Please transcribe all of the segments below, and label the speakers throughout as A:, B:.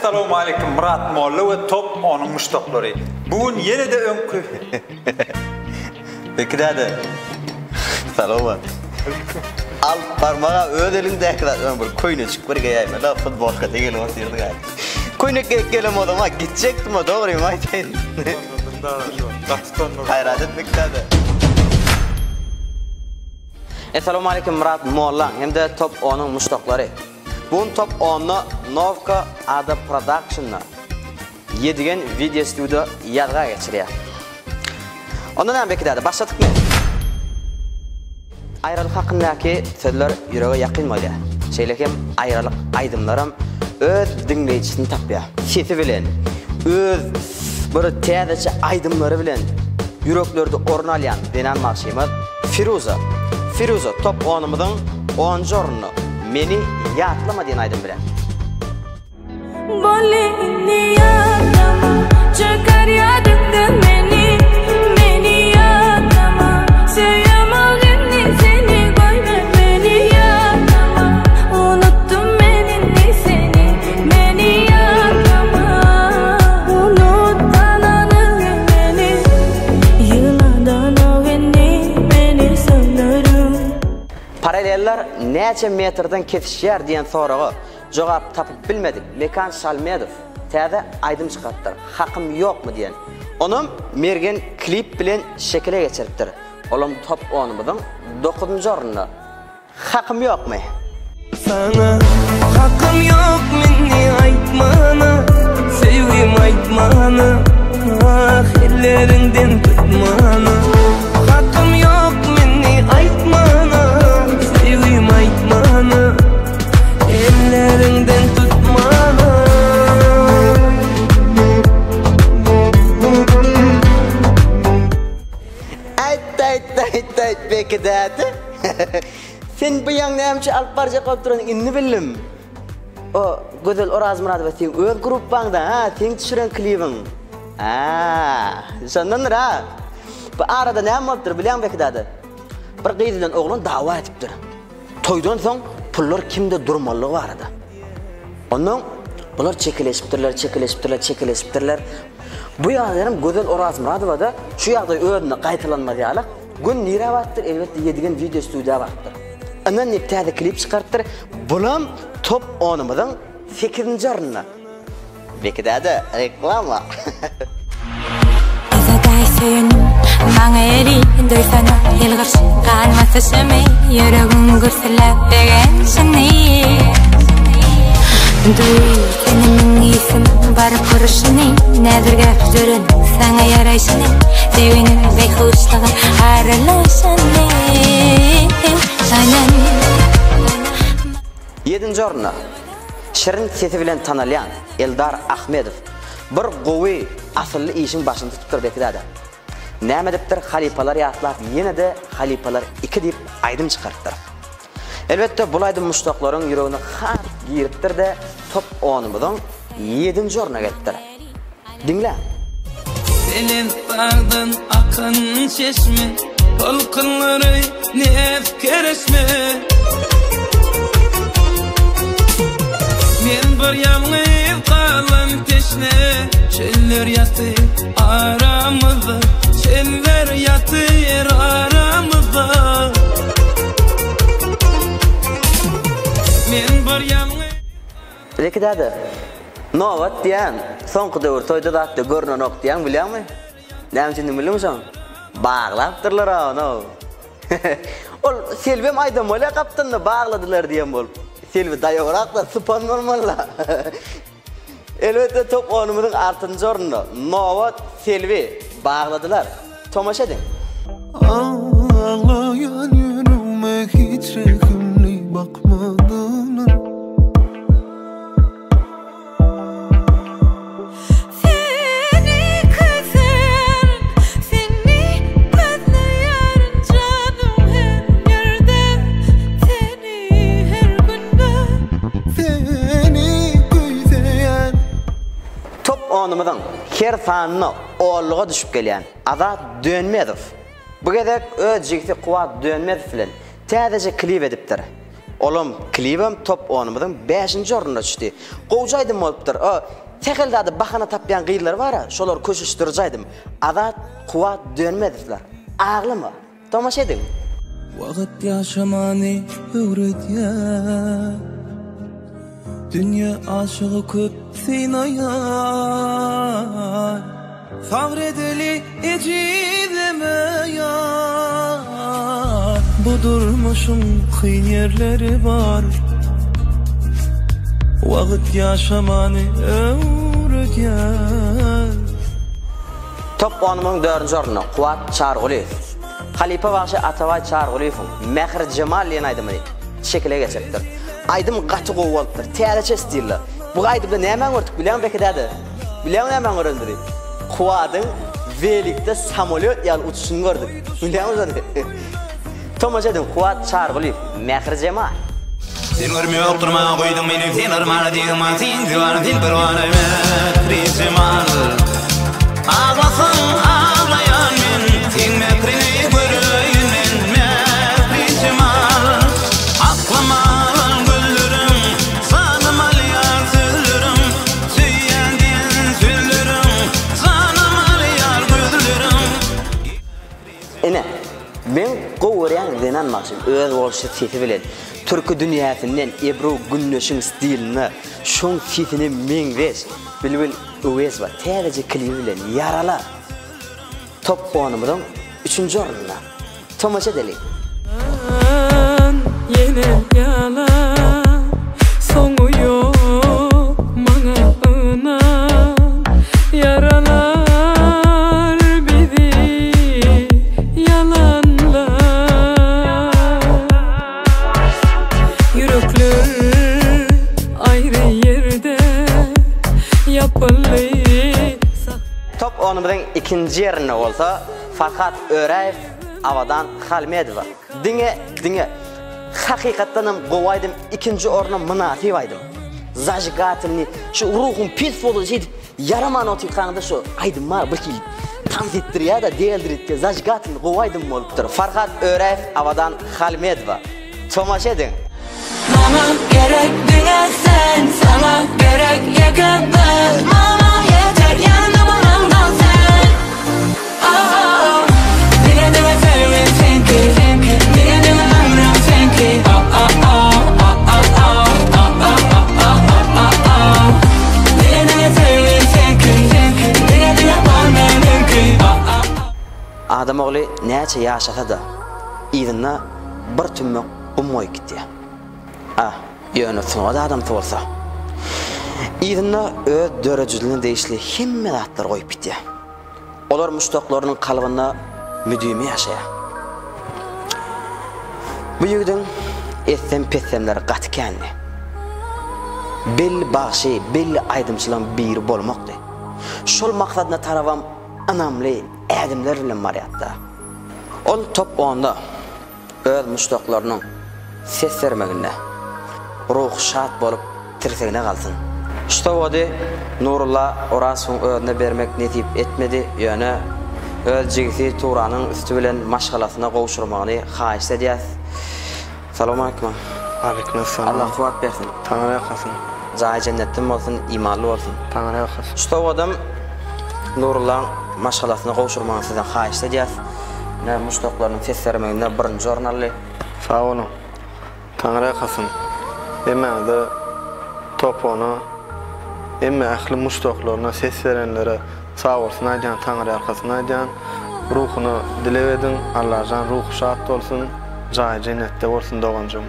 A: Assalamu alaikum Murat Molla ve Top onun müştakları. Bugün yine de önkü.
B: Peki de. Salama. Al parmağa ödelin de kadar ömür koyunu çık bir gayayım. La futbol ka değil o sirdi gay. Koyunu kekelim odama gidecektim o doğru mu aytayın. Hayrat etmek de. Assalamu alaikum Murat Molla hem de Top onun müştakları. Bugün Top onu Novka Ada Production'na yedigen video stüdyo yadga geçiriyor. Ondan hem belki de başladık mı? Ayrılık hakkındaki sözler yüreğe yakın böyle. Şeylekim ayrılık aydımlarım öz dinleyicisini tapıyor. Sesi bilen, öz bir teyadeci aydımları bilen yüreklerde orun alayan denen marşımız Firuza. Firuza Top onumuzun 10. orunu meni yatlama diyen aydım bilen.
C: Bolini yatlama, çıkar yadımda meni yatlama. Sevemağını seni koyma beni yatlama. Unuttum beni yatlama. Unuttan anı beni, yıladan o beni sanırım.
B: Paraleller neçe metrden kesişer diyen soruğu cevap tapıp bilmedik. Mekan Salmedov täze aydım çıkarttır. Hakkım yok mu diyen. Onun mergen klip bilen şekile geçiriptir. Oğlum Top onumuzun 9. orunu. Hakkım yok mu?
D: Sana hakkım yok meni aytmana, sevgim aytmana, ah ellerinden tutmana. Hakkım yok meni aytmana, sevgim aytmana, ellerinden tutmana.
B: Ayt peki dedi. Sen bu yan neyemçi alıp barca kopturan inni bildim. O güzel Oraz Murat ve sen öz grupbanda ha, sen düşüren klibin. Sondandır ha. Bu arada neyem oluptur bilen peki dedi. Bir kıyızdan oğlun dava etiptir. Toydan son pullar kimde durmalığı var arada. Onun bunlar çekileşiptirler. Bu yağlarım güzel Oraz Murat da şu yağda öğününe kayıtlanmadı yağlık. Gün nire vattır, elbette yedigen video stüdyo vattır. Ondan neptade klip çıkarttır. Bulam Top onumuzun 8. orunna. Belki de reklama.
C: Azaday söyünüm, bana eriyin doysana. El karşı kalmasa şöme, yüreğim gürsülep begen şini. Duy senin isim var kurşuni, nezirge jürün sana yarayşini. Sevinin ve hoşluğun arılaşını.
B: 7. oruna Şirin sesi bilen tanılayan Eldar Ahmedov bir qovi asıllı işin başında tutur belki de. Näme depdir halipalar yatlap yine de halipalar 2 deyip aydım çıkarttır. Elbette bulaydı muştaqların yüreğine har giriptir de Top onumuzun 7. oruna geliptir. Dinle.
D: Senin bardın akın çeşme, tolkınları nef keresme. Men bir yalnız kalan teşne, çeller yatır aramızda, çeller yatır aramızda. Men bir yalnız...
B: Peki dedi. Novat diyen, son kıdavur toyda da attı görünen ok diyen biliyor musun? Neyim şimdi biliyor musun? Bağlattırlar onu. Ol Selvem aydım öyle kaptanını bağladılar diyen bol. Selvi dayarak da sıpan normalla. Elbette Top onumuzun 6. orunu. Novat Selvi bağladılar. Tomaş edin.
E: Ağlayan yüreğime hiç rekimli bakmadın.
B: Onumuzun her sanını oğulluğa düşüp gelen Azat Dönmedov. Bu gedek öz jigti Kuvat Dönmedov bilen täzece klip edipdir. Oğlum klibim top 10'umuzun 5-nji ornuna düşdi. Gowjaydım bolupdyr. O tekeldäde bahana tapýan gyýlar bar, şolar köşüşdirjaydım. Adat, kuwat dönmediler. Ağlama. Tomaşa edin.
D: Wagt yaşamany öwredýär. Dünya aşığı köp sinaýar. Sabredeli ecidemeýär. Bu durmuşun kıyın yerleri var. Wagt yaşamany öwredýär.
B: Top 10'umuzun 4-nji ornuna Kuwat Çarguliýew. Halipa Bagşy Ataway Çarguliýewiň Mähir Cemal diýen aýdymy şekile geçipdir. Aýdym gaty gowy bolupdyr. Täreçe stilli. Bu aýdymda näme gördik bilen bekdädi. Bilen näme görüldü? Kuwatyň Velikde samolyot ýaly uçuşyny gördük. Bilen öňde. Tomaşa edin Kuwat Çarguliýew Mähir Cemal.
F: Sen görmüyor oturma koydum beni sen armana diýma sen diýar dil perwana Mähir Cemal. Ağlasın ağlayan men sen mekrini görüyün men Mähir Cemal. Aklama güllerim sanımal yar sözlerim süýendin sözlerim sanımal yar gözlerim.
B: Ene men gowuryan denanmaksym öz bolşy sesi bilen türkü dünýäsinden Ebru Günnöşiň stilini şoň sesini men wes bilbil öwes var. Täze klibi bilen yarala. Top 10'umuzun 3-nji ornuna tomaşa edelik.
G: Yine yalan soňu ýok maňa ınan yaralar bizi yalanlar yürekler ayrı yerde yapılı.
B: Top 10'umuzun 2-nji ýerine bolsa Farhat Öraýew Awadan Halmedowa. Diňe hakykatdan hem gowaýdym 2-nji orna münasip aýdym. Zajgatlyny şu ruhum pis bolup şeýdi. Yaraman otykanda şu aýdym ma bir kil tans etdirýär da diýildiritke zajgatlyny gowaýdym bolupdyr. Farhat Öraýew Awadan Halmedowa. Tomaşa edin.
C: Mama gerek dünya sen, sana gerek yakındır. Mama yeter yanımda bulandan sen. Dile dile sevim senki, dile dile ömrüm senki. Dile dile sevim senki, dile dile ömrüm ki.
B: Adam oğlu näçe ýaşasa da ýygyna bir tümmek ummoý gitdi. Ýöne soňda adam bolsa. Ýygyna öz dörejizligini değişli hemme zatlar goýup bitdi. Olar muştaklarynyň kalbyna müdümi ýaşaýar. Bu ýigdiň etsem pessemleri gatkenli. Belli bagşy, belli aýdymçylygyň biri bolmakdy. Şol maksadyna tarabam anamly ädimler bilen barýatda. Ol top 10'da öz muştaklarynyň ses vermeginde ruh şat bolup tirsegine kalsın. Şta wady Nurullah Orasyň özüne bermek netip etmedi. Ýöne öz jigisi Turanyň üstü bilen maşgalasyna gowşurmagyny haýyş edýär. Salamu alaykum.
H: Aleyküm selam.
B: Allah kuwat bersin.
H: Taňa ýakasyn.
B: Jaý jennetden bolsun, imanly bolsun.
H: Taňa ýakasyn.
B: Şta wadym Nurullah maşgalasyna gowşurmagyny sizden haýyş edýär. Ne muştaklarynyň ses vermeginde birinji ornaly.
H: Sağ olun. Taňa ýakasyn. Emmäde topony emme ähli muştaklaryna ses verenlere sağ olsun aýdan Taňa ýakasyna aýdan. Ruhuny dilebedin, Allah'tan ruhu şat bolsun, jaý jennetde bolsun doganjym.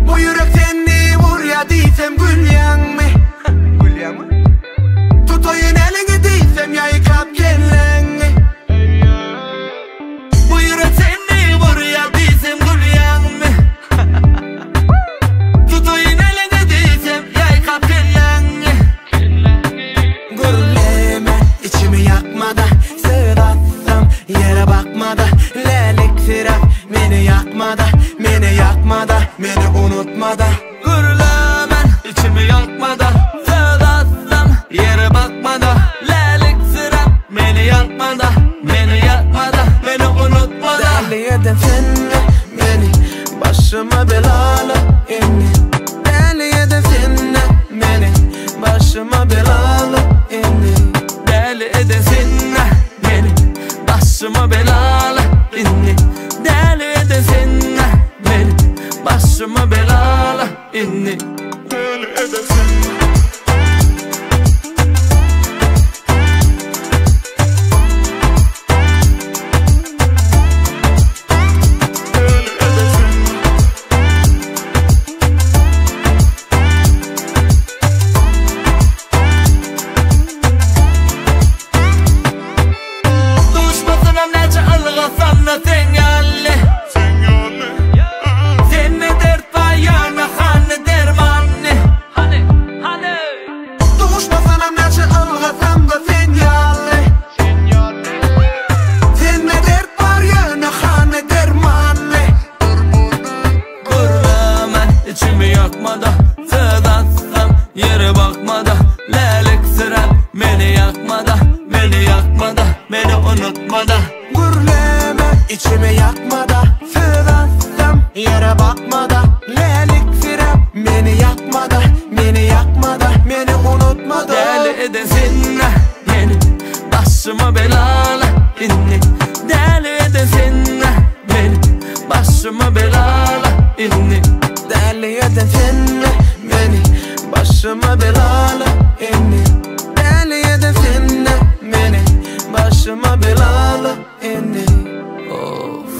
E: Bu yürek seni vur ya diysem gülyan mı? Gülyan mı? Tutayın elini diysem yayıkap gelen mi? Bu yürek seni vur ya diysem gülyan mı? Tutayın elini diysem yayıkap gelen mi? Gürleme içimi yakmada sığdatsam yere bakmada lelik firak beni yakmada beni eden sen mi beni? Başıma belalı inni. Deli eden sen mi beni? Başıma belalı inni. Deli eden sen mi beni? Başıma belalı inni. Deli eden sen mi beni? Başıma belalı inni. Deli eden sen mi? Yere bakmada, lelik sırap beni yakmada, beni yakmada, beni unutmada. Gürleme içimi yakmada, fıratsam yere bakmada, lelik sırap beni yakmada, beni yakmada, beni unutmada. Deli edesin beni, başıma belalı inni. Deli edesin beni, başıma belalı inni. Deli edesin beni, başıma belalı inni. Deli eden sen de beni, başıma belalı inni. Of,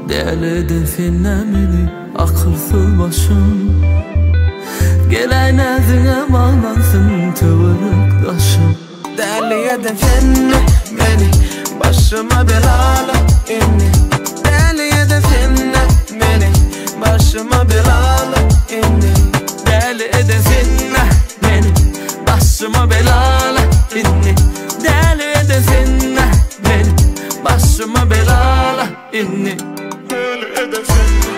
E: deli eden sen de beni, akılsız başım. Gel aynazına bağlansın tövürük taşım. Deli eden sen de beni, başıma belalı inni. Deli eden sen de beni, başıma belalı inni. Deli eden sen de beni, başıma belalı inni. Deli eden sen de beni, başıma belalı inni. Deli eden sen de